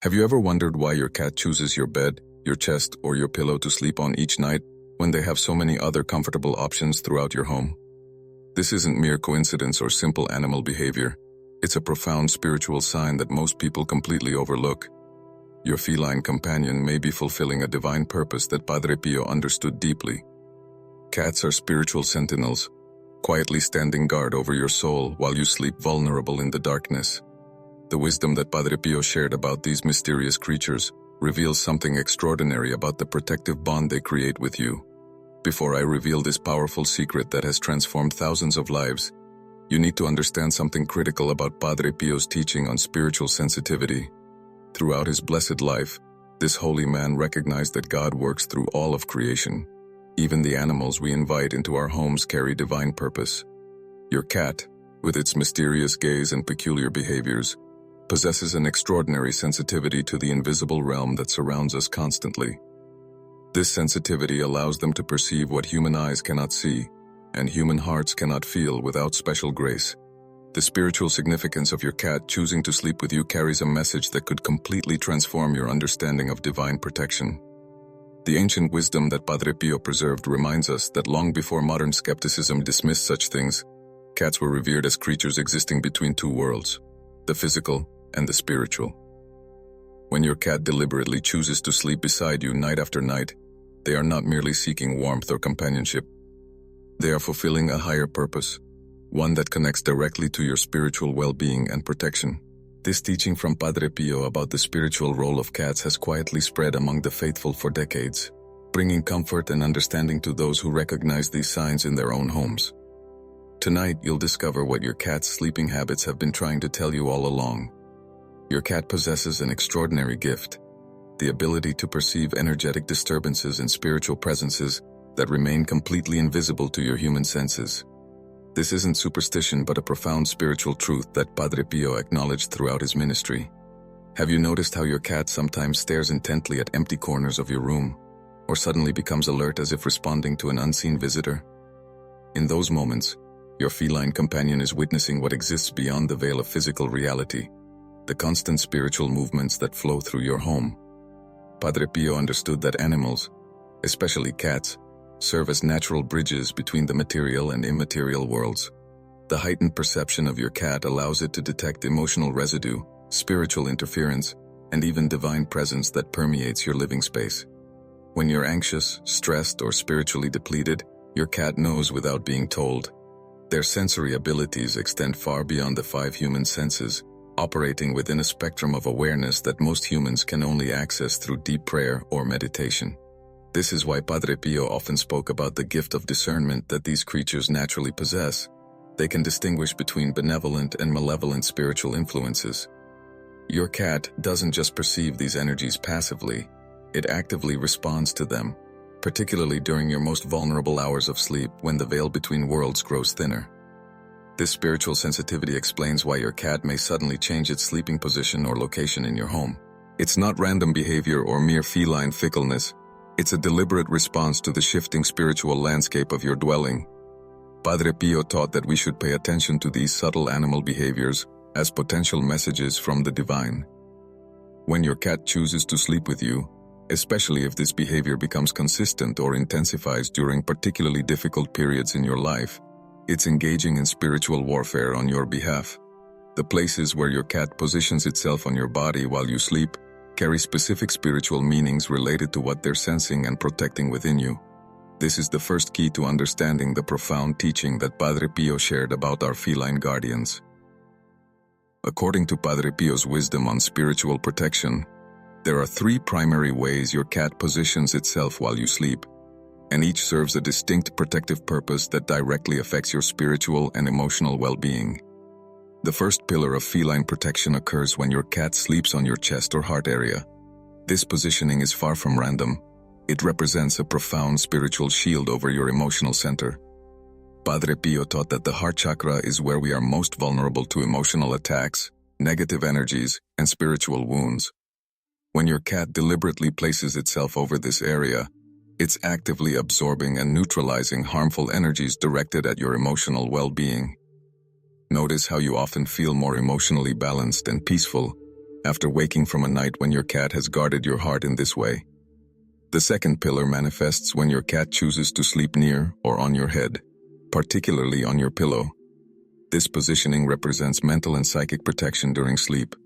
Have you ever wondered why your cat chooses your bed, your chest, or your pillow to sleep on each night when they have so many other comfortable options throughout your home? This isn't mere coincidence or simple animal behavior. It's a profound spiritual sign that most people completely overlook. Your feline companion may be fulfilling a divine purpose that Padre Pio understood deeply. Cats are spiritual sentinels, quietly standing guard over your soul while you sleep vulnerable in the darkness. The wisdom that Padre Pio shared about these mysterious creatures reveals something extraordinary about the protective bond they create with you. Before I reveal this powerful secret that has transformed thousands of lives, you need to understand something critical about Padre Pio's teaching on spiritual sensitivity. Throughout his blessed life, this holy man recognized that God works through all of creation. Even the animals we invite into our homes carry divine purpose. Your cat, with its mysterious gaze and peculiar behaviors, possesses an extraordinary sensitivity to the invisible realm that surrounds us constantly. This sensitivity allows them to perceive what human eyes cannot see, and human hearts cannot feel without special grace. The spiritual significance of your cat choosing to sleep with you carries a message that could completely transform your understanding of divine protection. The ancient wisdom that Padre Pio preserved reminds us that long before modern skepticism dismissed such things, cats were revered as creatures existing between two worlds, the physical and the spiritual. When your cat deliberately chooses to sleep beside you night after night, they are not merely seeking warmth or companionship. They are fulfilling a higher purpose, one that connects directly to your spiritual well-being and protection. This teaching from Padre Pio about the spiritual role of cats has quietly spread among the faithful for decades, bringing comfort and understanding to those who recognize these signs in their own homes. Tonight, you'll discover what your cat's sleeping habits have been trying to tell you all along. Your cat possesses an extraordinary gift, the ability to perceive energetic disturbances and spiritual presences that remain completely invisible to your human senses. This isn't superstition but a profound spiritual truth that Padre Pio acknowledged throughout his ministry. Have you noticed how your cat sometimes stares intently at empty corners of your room, or suddenly becomes alert as if responding to an unseen visitor? In those moments, your feline companion is witnessing what exists beyond the veil of physical reality, the constant spiritual movements that flow through your home. Padre Pio understood that animals, especially cats, serve as natural bridges between the material and immaterial worlds. The heightened perception of your cat allows it to detect emotional residue, spiritual interference, and even divine presence that permeates your living space. When you're anxious, stressed, or spiritually depleted, your cat knows without being told. Their sensory abilities extend far beyond the five human senses, operating within a spectrum of awareness that most humans can only access through deep prayer or meditation. This is why Padre Pio often spoke about the gift of discernment that these creatures naturally possess. They can distinguish between benevolent and malevolent spiritual influences. Your cat doesn't just perceive these energies passively, it actively responds to them, particularly during your most vulnerable hours of sleep when the veil between worlds grows thinner. This spiritual sensitivity explains why your cat may suddenly change its sleeping position or location in your home. It's not random behavior or mere feline fickleness. It's a deliberate response to the shifting spiritual landscape of your dwelling. Padre Pio taught that we should pay attention to these subtle animal behaviors as potential messages from the divine. When your cat chooses to sleep with you, especially if this behavior becomes consistent or intensifies during particularly difficult periods in your life, it's engaging in spiritual warfare on your behalf. The places where your cat positions itself on your body while you sleep carry specific spiritual meanings related to what they're sensing and protecting within you. This is the first key to understanding the profound teaching that Padre Pio shared about our feline guardians. According to Padre Pio's wisdom on spiritual protection, there are three primary ways your cat positions itself while you sleep, and each serves a distinct protective purpose that directly affects your spiritual and emotional well-being. The first pillar of feline protection occurs when your cat sleeps on your chest or heart area. This positioning is far from random. It represents a profound spiritual shield over your emotional center. Padre Pio taught that the heart chakra is where we are most vulnerable to emotional attacks, negative energies, and spiritual wounds. When your cat deliberately places itself over this area, it's actively absorbing and neutralizing harmful energies directed at your emotional well-being. Notice how you often feel more emotionally balanced and peaceful after waking from a night when your cat has guarded your heart in this way. The second pillar manifests when your cat chooses to sleep near or on your head, particularly on your pillow. This positioning represents mental and psychic protection during sleep,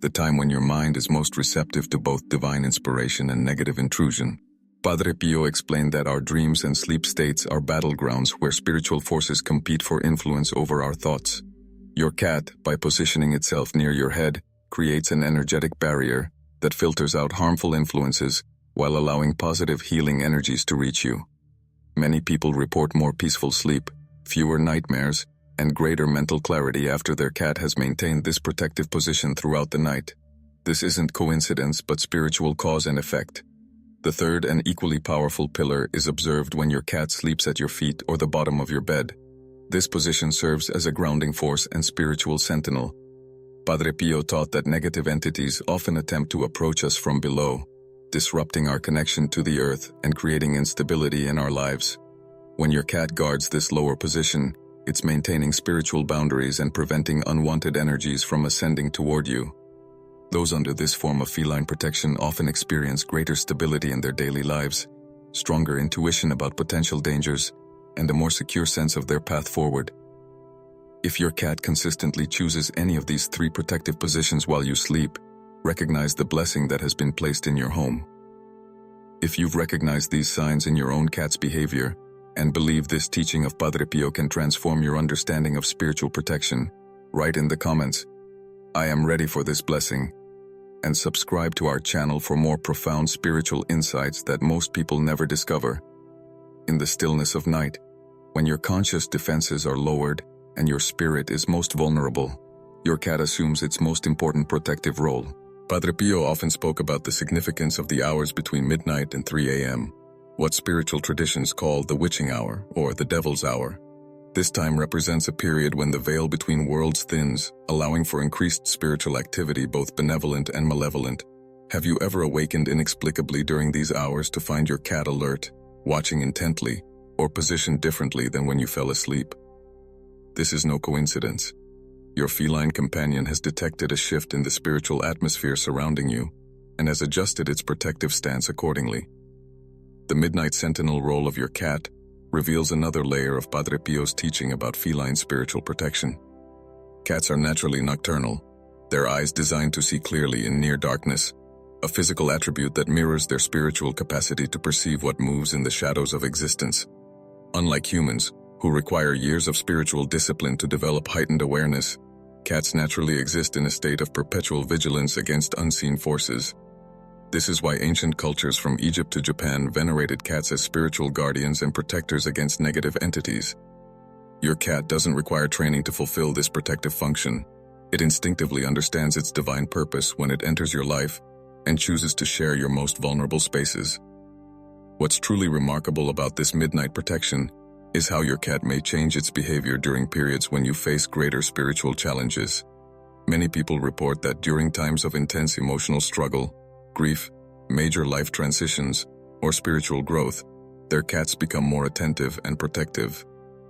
the time when your mind is most receptive to both divine inspiration and negative intrusion. Padre Pio explained that our dreams and sleep states are battlegrounds where spiritual forces compete for influence over our thoughts. Your cat, by positioning itself near your head, creates an energetic barrier that filters out harmful influences while allowing positive healing energies to reach you. Many people report more peaceful sleep, fewer nightmares, and greater mental clarity after their cat has maintained this protective position throughout the night. This isn't coincidence but spiritual cause and effect. The third and equally powerful pillar is observed when your cat sleeps at your feet or the bottom of your bed. This position serves as a grounding force and spiritual sentinel. Padre Pio taught that negative entities often attempt to approach us from below, disrupting our connection to the earth and creating instability in our lives. When your cat guards this lower position, it's maintaining spiritual boundaries and preventing unwanted energies from ascending toward you. Those under this form of feline protection often experience greater stability in their daily lives, stronger intuition about potential dangers, and a more secure sense of their path forward. If your cat consistently chooses any of these three protective positions while you sleep, recognize the blessing that has been placed in your home. If you've recognized these signs in your own cat's behavior, and believe this teaching of Padre Pio can transform your understanding of spiritual protection, write in the comments, "I am ready for this blessing," and subscribe to our channel for more profound spiritual insights that most people never discover. In the stillness of night, when your conscious defenses are lowered and your spirit is most vulnerable, your cat assumes its most important protective role. Padre Pio often spoke about the significance of the hours between midnight and 3 a.m., what spiritual traditions call the witching hour or the devil's hour. This time represents a period when the veil between worlds thins, allowing for increased spiritual activity, both benevolent and malevolent. Have you ever awakened inexplicably during these hours to find your cat alert, watching intently, or positioned differently than when you fell asleep? This is no coincidence. Your feline companion has detected a shift in the spiritual atmosphere surrounding you and has adjusted its protective stance accordingly. The midnight sentinel role of your cat reveals another layer of Padre Pio's teaching about feline spiritual protection. Cats are naturally nocturnal, their eyes designed to see clearly in near darkness, a physical attribute that mirrors their spiritual capacity to perceive what moves in the shadows of existence. Unlike humans, who require years of spiritual discipline to develop heightened awareness, cats naturally exist in a state of perpetual vigilance against unseen forces. This is why ancient cultures from Egypt to Japan venerated cats as spiritual guardians and protectors against negative entities. Your cat doesn't require training to fulfill this protective function. It instinctively understands its divine purpose when it enters your life and chooses to share your most vulnerable spaces. What's truly remarkable about this midnight protection is how your cat may change its behavior during periods when you face greater spiritual challenges. Many people report that during times of intense emotional struggle, grief, major life transitions, or spiritual growth, their cats become more attentive and protective,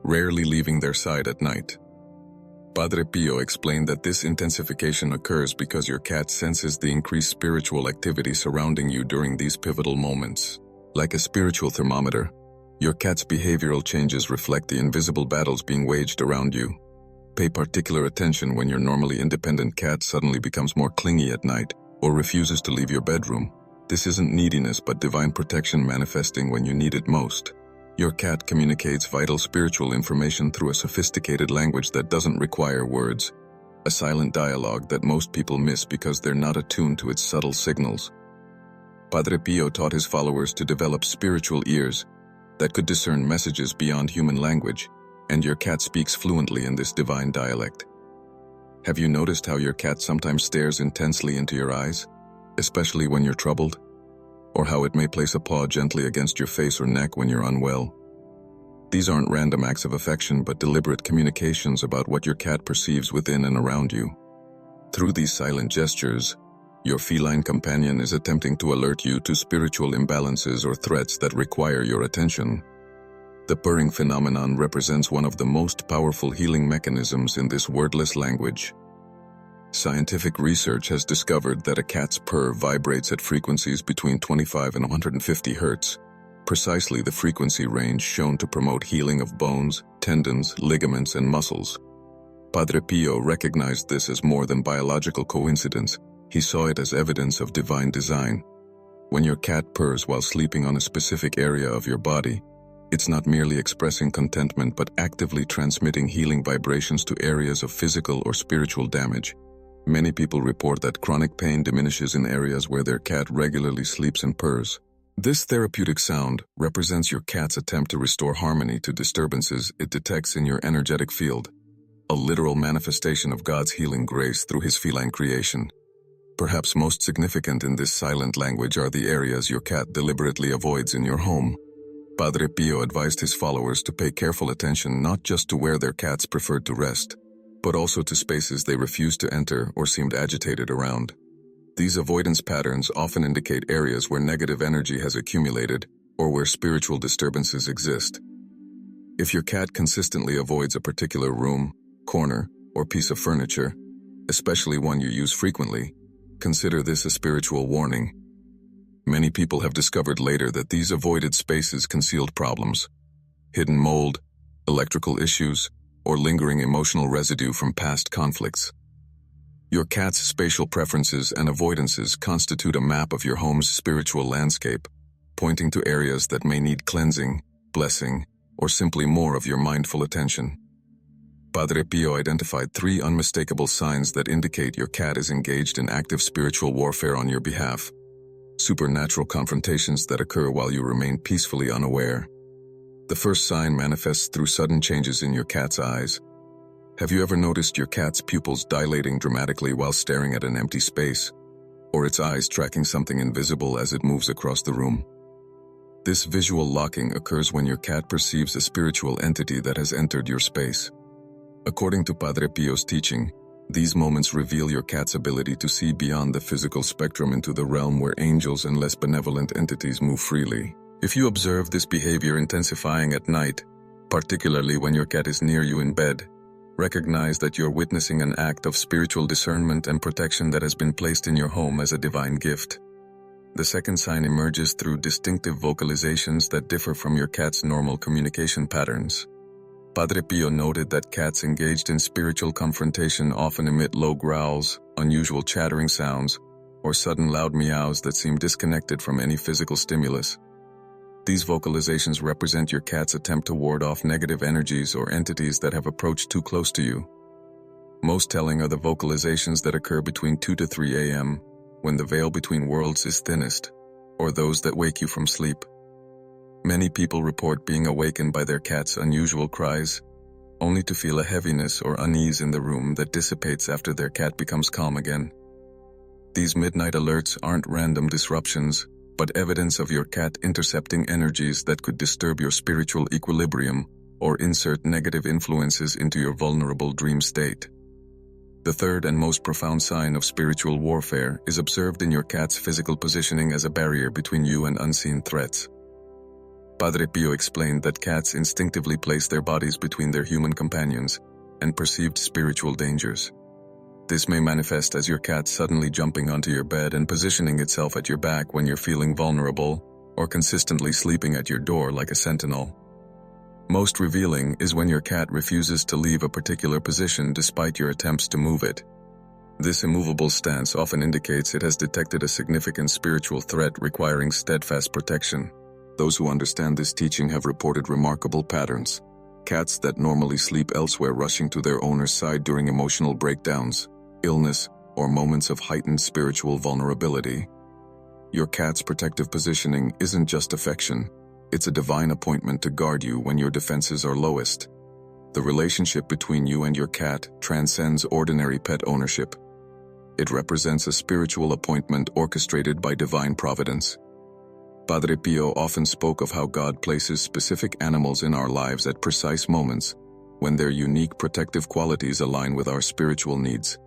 rarely leaving their side at night. Padre Pio explained that this intensification occurs because your cat senses the increased spiritual activity surrounding you during these pivotal moments. Like a spiritual thermometer, your cat's behavioral changes reflect the invisible battles being waged around you. Pay particular attention when your normally independent cat suddenly becomes more clingy at night or refuses to leave your bedroom. This isn't neediness but divine protection manifesting when you need it most. Your cat communicates vital spiritual information through a sophisticated language that doesn't require words, a silent dialogue that most people miss because they're not attuned to its subtle signals. Padre Pio taught his followers to develop spiritual ears that could discern messages beyond human language, and your cat speaks fluently in this divine dialect. Have you noticed how your cat sometimes stares intensely into your eyes, especially when you're troubled? Or how it may place a paw gently against your face or neck when you're unwell? These aren't random acts of affection but deliberate communications about what your cat perceives within and around you. Through these silent gestures, your feline companion is attempting to alert you to spiritual imbalances or threats that require your attention. The purring phenomenon represents one of the most powerful healing mechanisms in this wordless language. Scientific research has discovered that a cat's purr vibrates at frequencies between 25 and 150 Hz, precisely the frequency range shown to promote healing of bones, tendons, ligaments, and muscles. Padre Pio recognized this as more than biological coincidence. He saw it as evidence of divine design. When your cat purrs while sleeping on a specific area of your body, it's not merely expressing contentment but actively transmitting healing vibrations to areas of physical or spiritual damage. Many people report that chronic pain diminishes in areas where their cat regularly sleeps and purrs. This therapeutic sound represents your cat's attempt to restore harmony to disturbances it detects in your energetic field, a literal manifestation of God's healing grace through his feline creation. Perhaps most significant in this silent language are the areas your cat deliberately avoids in your home. Padre Pio advised his followers to pay careful attention not just to where their cats preferred to rest, but also to spaces they refused to enter or seemed agitated around. These avoidance patterns often indicate areas where negative energy has accumulated or where spiritual disturbances exist. If your cat consistently avoids a particular room, corner, or piece of furniture, especially one you use frequently, consider this a spiritual warning. Many people have discovered later that these avoided spaces concealed problems, hidden mold, electrical issues, or lingering emotional residue from past conflicts. Your cat's spatial preferences and avoidances constitute a map of your home's spiritual landscape, pointing to areas that may need cleansing, blessing, or simply more of your mindful attention. Padre Pio identified 3 unmistakable signs that indicate your cat is engaged in active spiritual warfare on your behalf. Supernatural confrontations that occur while you remain peacefully unaware. The first sign manifests through sudden changes in your cat's eyes. Have you ever noticed your cat's pupils dilating dramatically while staring at an empty space, or its eyes tracking something invisible as it moves across the room? This visual locking occurs when your cat perceives a spiritual entity that has entered your space. According to Padre Pio's teaching, these moments reveal your cat's ability to see beyond the physical spectrum into the realm where angels and less benevolent entities move freely. If you observe this behavior intensifying at night, particularly when your cat is near you in bed, recognize that you're witnessing an act of spiritual discernment and protection that has been placed in your home as a divine gift. The second sign emerges through distinctive vocalizations that differ from your cat's normal communication patterns. Padre Pio noted that cats engaged in spiritual confrontation often emit low growls, unusual chattering sounds, or sudden loud meows that seem disconnected from any physical stimulus. These vocalizations represent your cat's attempt to ward off negative energies or entities that have approached too close to you. Most telling are the vocalizations that occur between 2 to 3 a.m., when the veil between worlds is thinnest, or those that wake you from sleep. Many people report being awakened by their cat's unusual cries, only to feel a heaviness or unease in the room that dissipates after their cat becomes calm again. These midnight alerts aren't random disruptions, but evidence of your cat intercepting energies that could disturb your spiritual equilibrium or insert negative influences into your vulnerable dream state. The third and most profound sign of spiritual warfare is observed in your cat's physical positioning as a barrier between you and unseen threats. Padre Pio explained that cats instinctively place their bodies between their human companions and perceived spiritual dangers. This may manifest as your cat suddenly jumping onto your bed and positioning itself at your back when you're feeling vulnerable, or consistently sleeping at your door like a sentinel. Most revealing is when your cat refuses to leave a particular position despite your attempts to move it. This immovable stance often indicates it has detected a significant spiritual threat requiring steadfast protection. Those who understand this teaching have reported remarkable patterns. Cats that normally sleep elsewhere rushing to their owner's side during emotional breakdowns, illness, or moments of heightened spiritual vulnerability. Your cat's protective positioning isn't just affection, it's a divine appointment to guard you when your defenses are lowest. The relationship between you and your cat transcends ordinary pet ownership. It represents a spiritual appointment orchestrated by divine providence. Padre Pio often spoke of how God places specific animals in our lives at precise moments when their unique protective qualities align with our spiritual needs.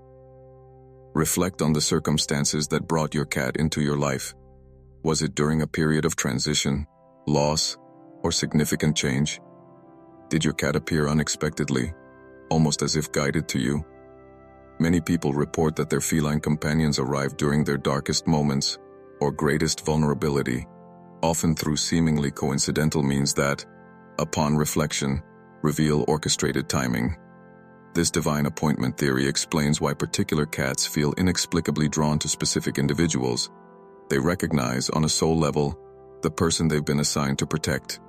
Reflect on the circumstances that brought your cat into your life. Was it during a period of transition, loss, or significant change? Did your cat appear unexpectedly, almost as if guided to you? Many people report that their feline companions arrive during their darkest moments or greatest vulnerability, often through seemingly coincidental means that, upon reflection, reveal orchestrated timing. This divine appointment theory explains why particular cats feel inexplicably drawn to specific individuals. They recognize, on a soul level, the person they've been assigned to protect.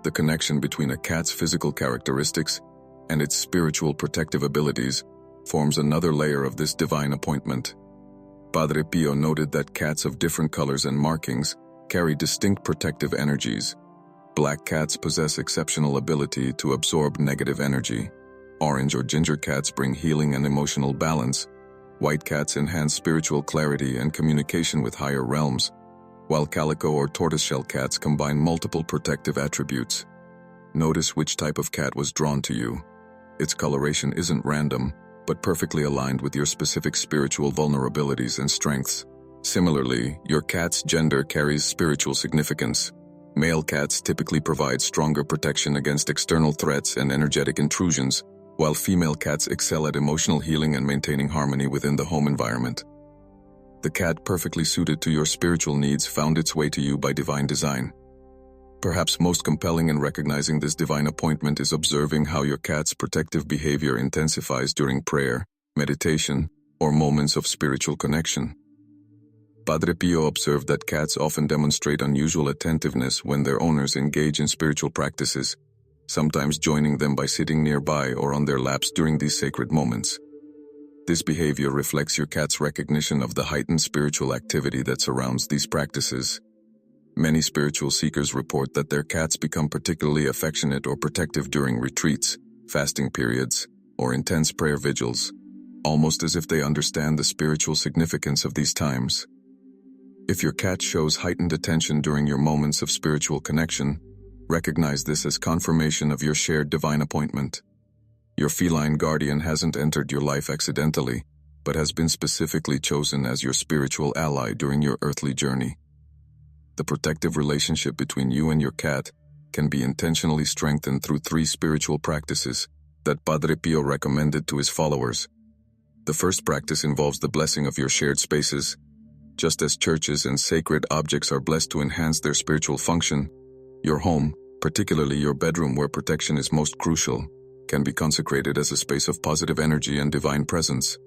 The connection between a cat's physical characteristics and its spiritual protective abilities forms another layer of this divine appointment. Padre Pio noted that cats of different colors and markings carry distinct protective energies. Black cats possess exceptional ability to absorb negative energy. Orange or ginger cats bring healing and emotional balance. White cats enhance spiritual clarity and communication with higher realms, while calico or tortoiseshell cats combine multiple protective attributes. Notice which type of cat was drawn to you. Its coloration isn't random, but perfectly aligned with your specific spiritual vulnerabilities and strengths. Similarly, your cat's gender carries spiritual significance. Male cats typically provide stronger protection against external threats and energetic intrusions, while female cats excel at emotional healing and maintaining harmony within the home environment. The cat perfectly suited to your spiritual needs found its way to you by divine design. Perhaps most compelling in recognizing this divine appointment is observing how your cat's protective behavior intensifies during prayer, meditation, or moments of spiritual connection. Padre Pio observed that cats often demonstrate unusual attentiveness when their owners engage in spiritual practices, sometimes joining them by sitting nearby or on their laps during these sacred moments. This behavior reflects your cat's recognition of the heightened spiritual activity that surrounds these practices. Many spiritual seekers report that their cats become particularly affectionate or protective during retreats, fasting periods, or intense prayer vigils, almost as if they understand the spiritual significance of these times. If your cat shows heightened attention during your moments of spiritual connection, recognize this as confirmation of your shared divine appointment. Your feline guardian hasn't entered your life accidentally, but has been specifically chosen as your spiritual ally during your earthly journey. The protective relationship between you and your cat can be intentionally strengthened through 3 spiritual practices that Padre Pio recommended to his followers. The first practice involves the blessing of your shared spaces. Just as churches and sacred objects are blessed to enhance their spiritual function, your home, particularly your bedroom where protection is most crucial, can be consecrated as a space of positive energy and divine presence.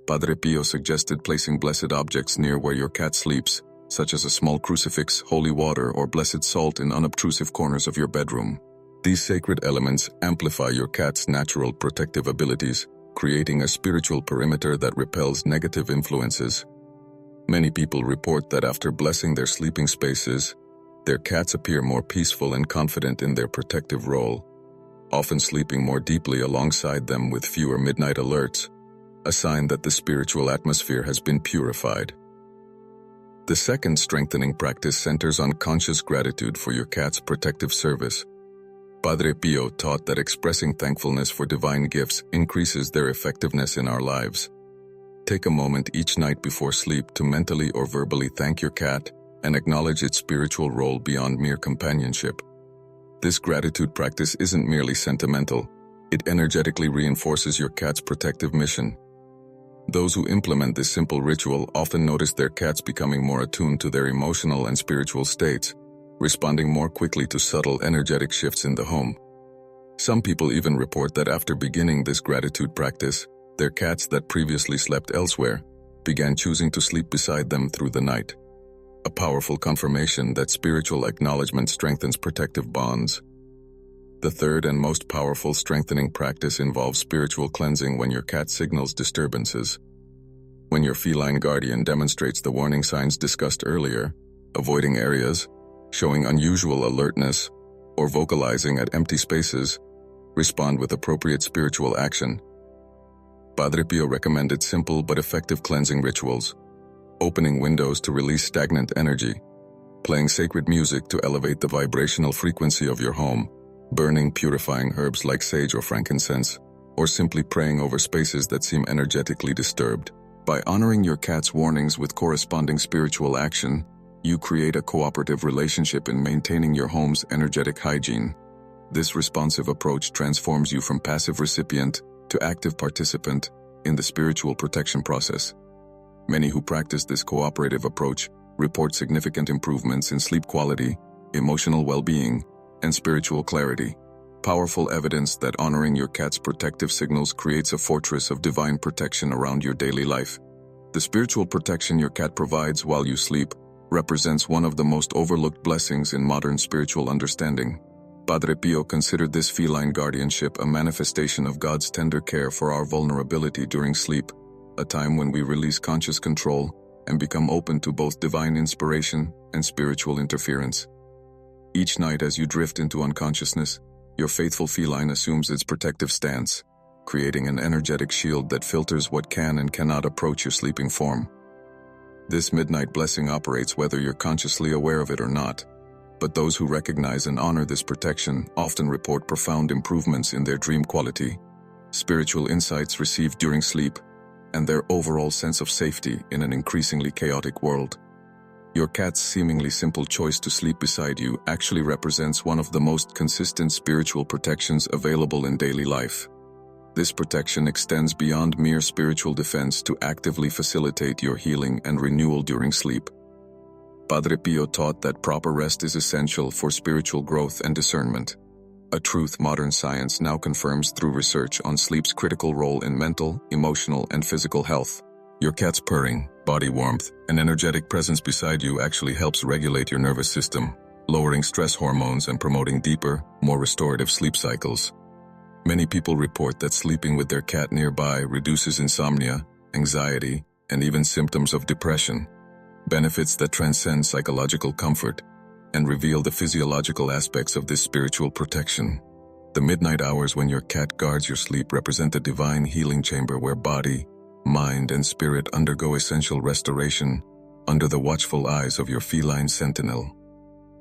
Padre Pio suggested placing blessed objects near where your cat sleeps, such as a small crucifix, holy water, or blessed salt in unobtrusive corners of your bedroom. These sacred elements amplify your cat's natural protective abilities, creating a spiritual perimeter that repels negative influences. Many people report that after blessing their sleeping spaces, their cats appear more peaceful and confident in their protective role, often sleeping more deeply alongside them with fewer midnight alerts, a sign that the spiritual atmosphere has been purified. The second strengthening practice centers on conscious gratitude for your cat's protective service. Padre Pio taught that expressing thankfulness for divine gifts increases their effectiveness in our lives. Take a moment each night before sleep to mentally or verbally thank your cat and acknowledge its spiritual role beyond mere companionship. This gratitude practice isn't merely sentimental, it energetically reinforces your cat's protective mission. Those who implement this simple ritual often notice their cats becoming more attuned to their emotional and spiritual states, responding more quickly to subtle energetic shifts in the home. Some people even report that after beginning this gratitude practice, their cats that previously slept elsewhere began choosing to sleep beside them through the night. A powerful confirmation that spiritual acknowledgement strengthens protective bonds. The third and most powerful strengthening practice involves spiritual cleansing when your cat signals disturbances. When your feline guardian demonstrates the warning signs discussed earlier, avoiding areas, showing unusual alertness, or vocalizing at empty spaces, respond with appropriate spiritual action. Padre Pio recommended simple but effective cleansing rituals: opening windows to release stagnant energy, playing sacred music to elevate the vibrational frequency of your home, burning purifying herbs like sage or frankincense, or simply praying over spaces that seem energetically disturbed. By honoring your cat's warnings with corresponding spiritual action, you create a cooperative relationship in maintaining your home's energetic hygiene. This responsive approach transforms you from passive recipient to active participant, in the spiritual protection process. Many who practice this cooperative approach report significant improvements in sleep quality, emotional well-being, and spiritual clarity. Powerful evidence that honoring your cat's protective signals creates a fortress of divine protection around your daily life. The spiritual protection your cat provides while you sleep represents one of the most overlooked blessings in modern spiritual understanding. Padre Pio considered this feline guardianship a manifestation of God's tender care for our vulnerability during sleep, a time when we release conscious control and become open to both divine inspiration and spiritual interference. Each night as you drift into unconsciousness, your faithful feline assumes its protective stance, creating an energetic shield that filters what can and cannot approach your sleeping form. This midnight blessing operates whether you're consciously aware of it or not, but those who recognize and honor this protection often report profound improvements in their dream quality, spiritual insights received during sleep, and their overall sense of safety in an increasingly chaotic world. Your cat's seemingly simple choice to sleep beside you actually represents one of the most consistent spiritual protections available in daily life. This protection extends beyond mere spiritual defense to actively facilitate your healing and renewal during sleep. Padre Pio taught that proper rest is essential for spiritual growth and discernment, a truth modern science now confirms through research on sleep's critical role in mental, emotional, and physical health. Your cat's purring, body warmth, and energetic presence beside you actually helps regulate your nervous system, lowering stress hormones and promoting deeper, more restorative sleep cycles. Many people report that sleeping with their cat nearby reduces insomnia, anxiety, and even symptoms of depression, benefits that transcend psychological comfort and reveal the physiological aspects of this spiritual protection. The midnight hours when your cat guards your sleep represent a divine healing chamber where body, mind, and spirit undergo essential restoration under the watchful eyes of your feline sentinel.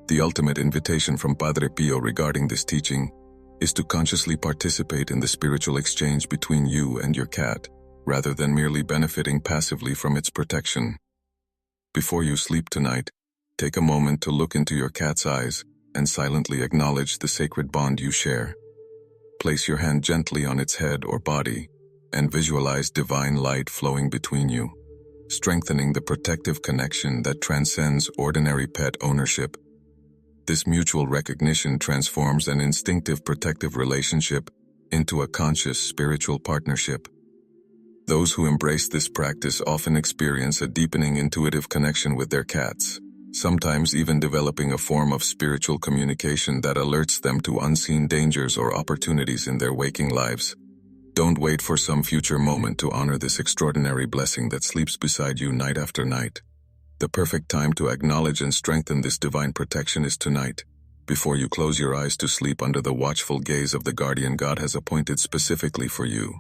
The ultimate invitation from Padre Pio regarding this teaching is to consciously participate in the spiritual exchange between you and your cat, rather than merely benefiting passively from its protection. Before you sleep tonight, take a moment to look into your cat's eyes and silently acknowledge the sacred bond you share. Place your hand gently on its head or body and visualize divine light flowing between you, strengthening the protective connection that transcends ordinary pet ownership. This mutual recognition transforms an instinctive protective relationship into a conscious spiritual partnership. Those who embrace this practice often experience a deepening intuitive connection with their cats, sometimes even developing a form of spiritual communication that alerts them to unseen dangers or opportunities in their waking lives. Don't wait for some future moment to honor this extraordinary blessing that sleeps beside you night after night. The perfect time to acknowledge and strengthen this divine protection is tonight, before you close your eyes to sleep under the watchful gaze of the guardian God has appointed specifically for you.